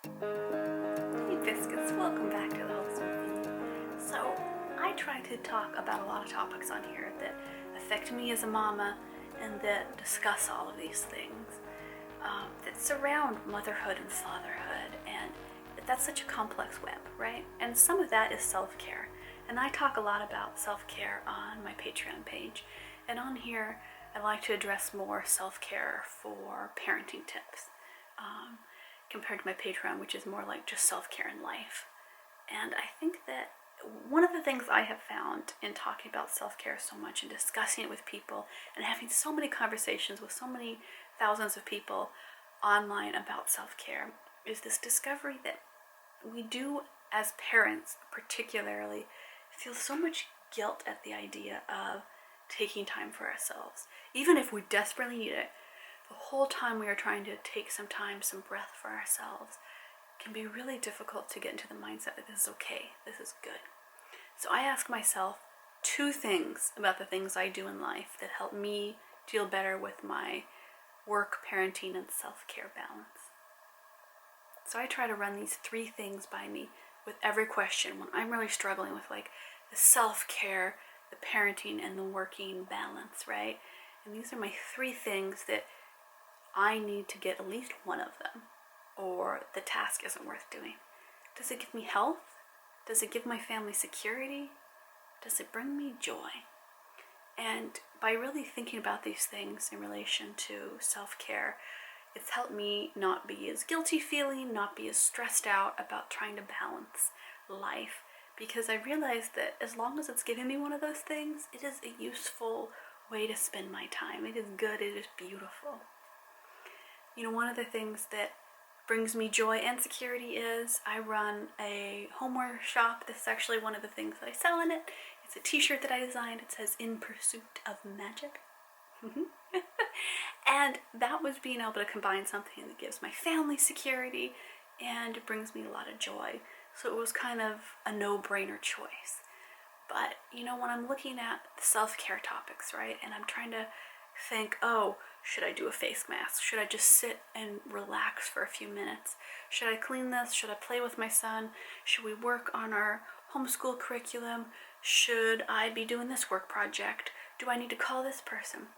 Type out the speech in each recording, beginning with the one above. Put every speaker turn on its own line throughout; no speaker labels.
Hey Biscuits, welcome back to the Wholesome Feed. So, I try to talk about a lot of topics on here that affect me as a mama and that discuss all of these things that surround motherhood and fatherhood, and that's such a complex web, right? And some of that is self-care. And I talk a lot about self-care on my Patreon page. And on here, I like to address more self-care for parenting tips. Compared to my Patreon, which is more like just self-care in life. And I think that one of the things I have found in talking about self-care so much and discussing it with people and having so many conversations with so many thousands of people online about self-care is this discovery that we do as parents particularly feel so much guilt at the idea of taking time for ourselves, even if we desperately need it. The whole time we are trying to take some time, some breath for ourselves, can be really difficult to get into the mindset that this is okay, this is good. So I ask myself two things about the things I do in life that help me deal better with my work, parenting, and self-care balance. So I try to run these three things by me with every question when I'm really struggling with like the self-care, the parenting, and the working balance, right? And these are my three things that I need to get at least one of them, or the task isn't worth doing. Does it give me health? Does it give my family security? Does it bring me joy? And by really thinking about these things in relation to self-care, it's helped me not be as guilty feeling, not be as stressed out about trying to balance life, because I realized that as long as it's giving me one of those things, it is a useful way to spend my time. It is good, it is beautiful. You know, one of the things that brings me joy and security is I run a homeware shop. This is actually one of the things that I sell in it. It's a t-shirt that I designed. It says "In Pursuit of Magic." And that was being able to combine something that gives my family security and brings me a lot of joy. So it was kind of a no-brainer choice. But, you know, when I'm looking at self-care topics, right, and I'm trying to think, oh, should I do a face mask? Should I just sit and relax for a few minutes? Should I clean this? Should I play with my son? Should we work on our homeschool curriculum? Should I be doing this work project? Do I need to call this person?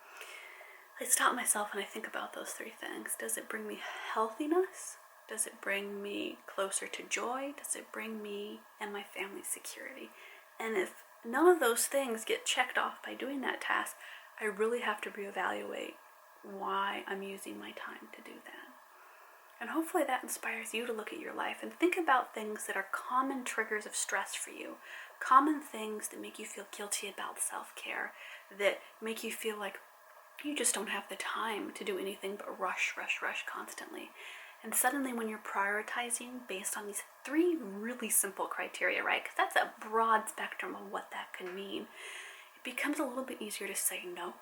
I stop myself and I think about those three things. Does it bring me healthiness? Does it bring me closer to joy? Does it bring me and my family security? And if none of those things get checked off by doing that task, I really have to reevaluate why I'm using my time to do that. And hopefully that inspires you to look at your life and think about things that are common triggers of stress for you, common things that make you feel guilty about self-care, that make you feel like you just don't have the time to do anything but rush constantly. And suddenly when you're prioritizing based on these three really simple criteria, right? Because that's a broad spectrum of what that could mean. It becomes a little bit easier to say no,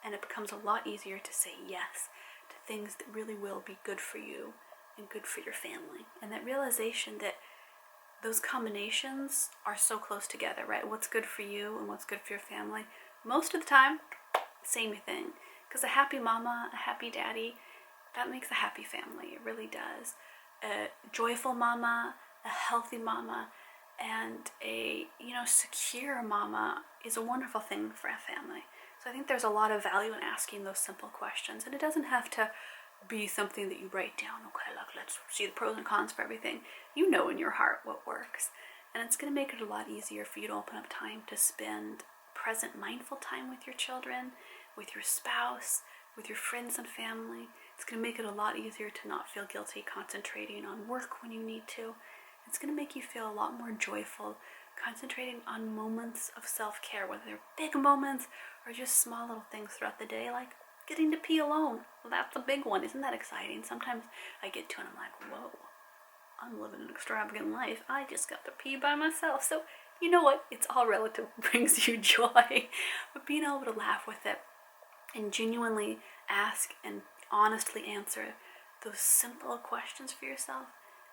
and it becomes a lot easier to say yes to things that really will be good for you and good for your family. And that realization that those combinations are so close together, right? What's good for you and what's good for your family, most of the time, same thing. Because a happy mama, a happy daddy, that makes a happy family. It really does. A joyful mama, a healthy mama, and a, secure mama is a wonderful thing for a family. So I think there's a lot of value in asking those simple questions, and it doesn't have to be something that you write down. Okay, look, let's see the pros and cons for everything. You know in your heart what works, and it's going to make it a lot easier for you to open up time to spend present, mindful time with your children, with your spouse, with your friends and family. It's going to make it a lot easier to not feel guilty concentrating on work when you need to. It's going to make you feel a lot more joyful concentrating on moments of self-care, whether they're big moments or just small little things throughout the day, like getting to pee alone. Well, that's a big one. Isn't that exciting? Sometimes I get to it and I'm like, whoa, I'm living an extravagant life. I just got to pee by myself. So you know what? It's all relative. It brings you joy. But being able to laugh with it and genuinely ask and honestly answer those simple questions for yourself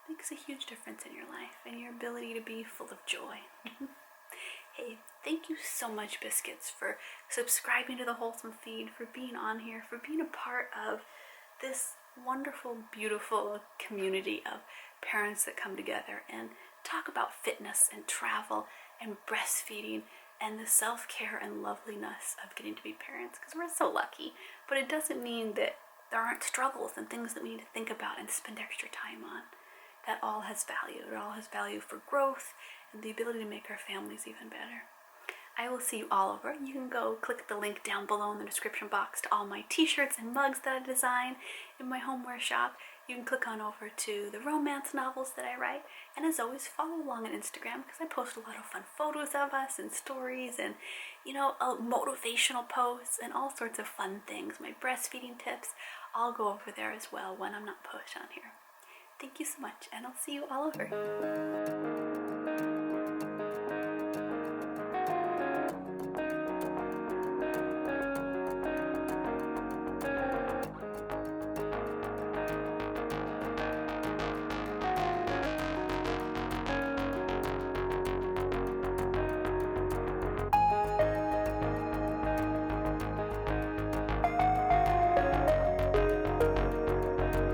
makes a huge difference in your life and your ability to be full of joy. Hey, thank you so much, Biscuits, for subscribing to the Wholesome Feed, for being on here, for being a part of this wonderful, beautiful community of parents that come together and talk about fitness and travel and breastfeeding and the self-care and loveliness of getting to be parents, because we're so lucky. But it doesn't mean that there aren't struggles and things that we need to think about and spend extra time on. That all has value. It all has value for growth and the ability to make our families even better. I will see you all over. You can go click the link down below in the description box to all my t-shirts and mugs that I design in my homeware shop. You can click on over to the romance novels that I write. And as always, follow along on Instagram because I post a lot of fun photos of us and stories and, motivational posts and all sorts of fun things. My breastfeeding tips, I'll go over there as well when I'm not posted on here. Thank you so much, and I'll see you all over.